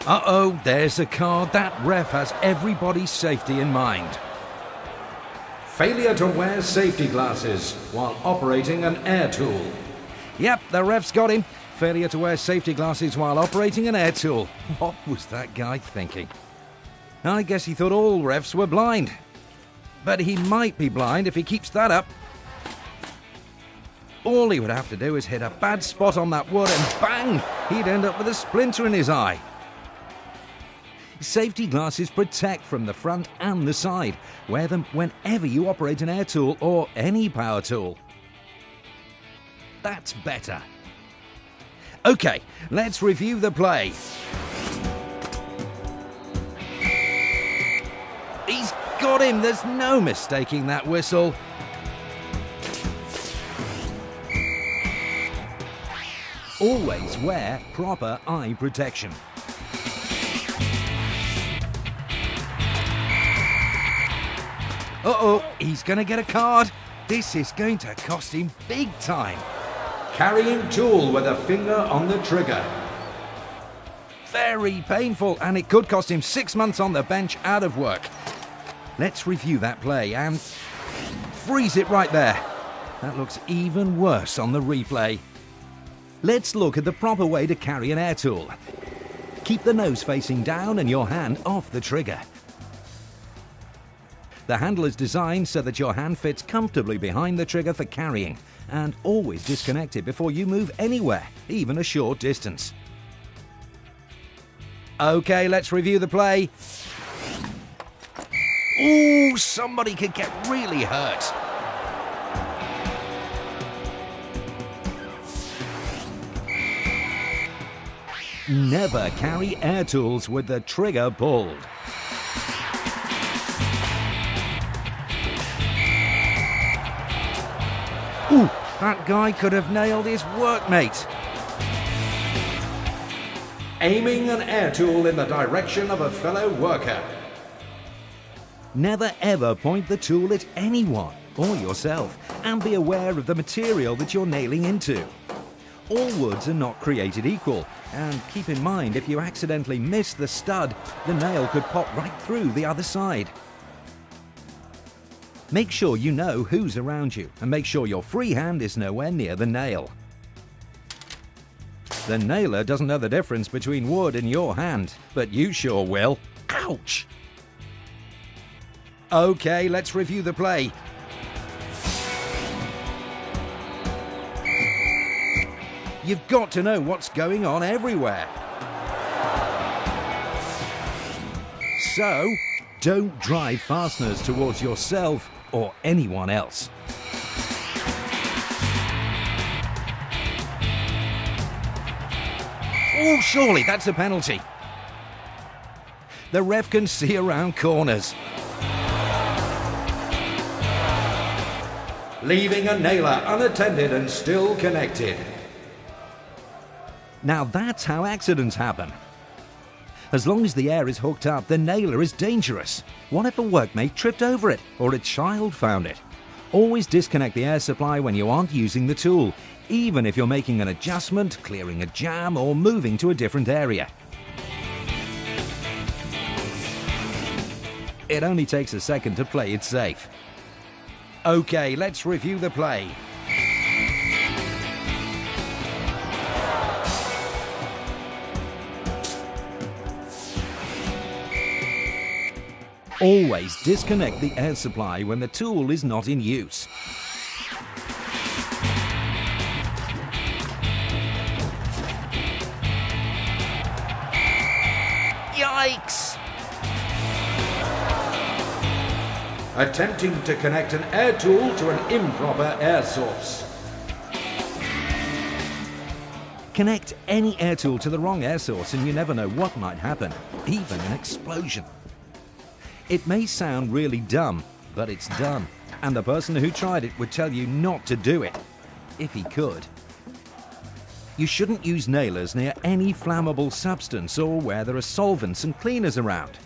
Uh-oh, there's a car. That ref has everybody's safety in mind. Failure to wear safety glasses while operating an air tool. Yep, the ref's got him. Failure to wear safety glasses while operating an air tool. What was that guy thinking? I guess he thought all refs were blind. But he might be blind if he keeps that up. All he would have to do is hit a bad spot on that wood and bang! He'd end up with a splinter in his eye. Safety glasses protect from the front and the side. Wear them whenever you operate an air tool or any power tool. That's better. Okay, let's review the play. He's got him. There's no mistaking that whistle. Always wear proper eye protection. Uh-oh, he's going to get a card. This is going to cost him big time. Carrying tool with a finger on the trigger. Very painful, and it could cost him 6 months on the bench out of work. Let's review that play and freeze it right there. That looks even worse on the replay. Let's look at the proper way to carry an air tool. Keep the nose facing down and your hand off the trigger. The handle is designed so that your hand fits comfortably behind the trigger for carrying, and always disconnect it before you move anywhere, even a short distance. Okay, let's review the play. Ooh, somebody could get really hurt. Never carry air tools with the trigger pulled. Ooh, that guy could have nailed his workmate. Aiming an air tool in the direction of a fellow worker. Never ever point the tool at anyone or yourself, and be aware of the material that you're nailing into. All woods are not created equal, and keep in mind if you accidentally miss the stud, the nail could pop right through the other side. Make sure you know who's around you, and make sure your free hand is nowhere near the nail. The nailer doesn't know the difference between wood and your hand, but you sure will. Ouch! Okay, let's review the play. You've got to know what's going on everywhere. So, don't drive fasteners towards yourself or anyone else. Oh, surely that's a penalty. The ref can see around corners. Leaving a nailer unattended and still connected. Now that's how accidents happen. As long as the air is hooked up, the nailer is dangerous. What if a workmate tripped over it or a child found it? Always disconnect the air supply when you aren't using the tool, even if you're making an adjustment, clearing a jam, or moving to a different area. It only takes a second to play it safe. Okay, let's review the play. Always disconnect the air supply when the tool is not in use. Yikes! Attempting to connect an air tool to an improper air source. Connect any air tool to the wrong air source and you never know what might happen, even an explosion. It may sound really dumb, but it's done, and the person who tried it would tell you not to do it, if he could. You shouldn't use nailers near any flammable substance or where there are solvents and cleaners around.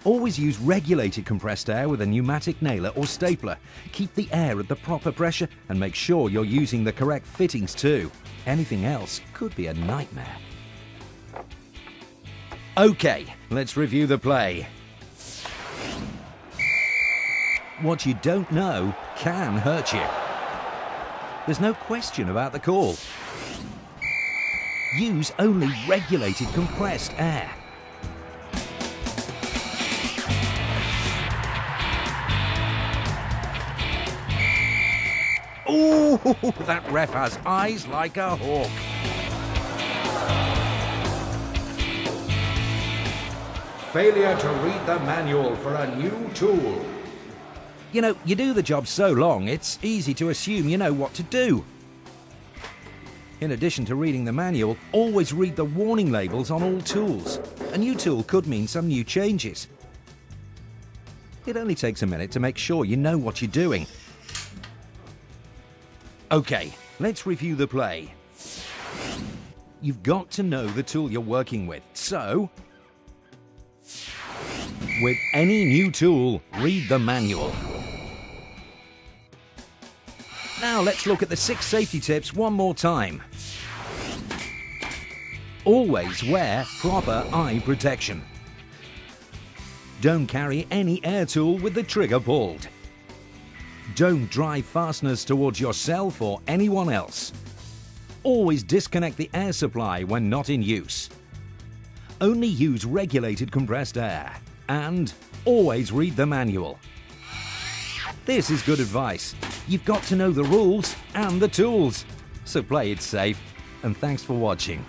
Always use regulated compressed air with a pneumatic nailer or stapler. Keep the air at the proper pressure and make sure you're using the correct fittings too. Anything else could be a nightmare. Okay, let's review the play. What you don't know can hurt you. There's no question about the call. Use only regulated compressed air. Ooh, that ref has eyes like a hawk. Failure to read the manual for a new tool. You know, you do the job so long, it's easy to assume you know what to do. In addition to reading the manual, always read the warning labels on all tools. A new tool could mean some new changes. It only takes a minute to make sure you know what you're doing. Okay, let's review the play. You've got to know the tool you're working with, so with any new tool, read the manual. Now let's look at the 6 safety tips one more time. Always wear proper eye protection. Don't carry any air tool with the trigger pulled. Don't drive fasteners towards yourself or anyone else. Always disconnect the air supply when not in use. Only use regulated compressed air. And always read the manual. This is good advice. You've got to know the rules and the tools. So play it safe, and thanks for watching.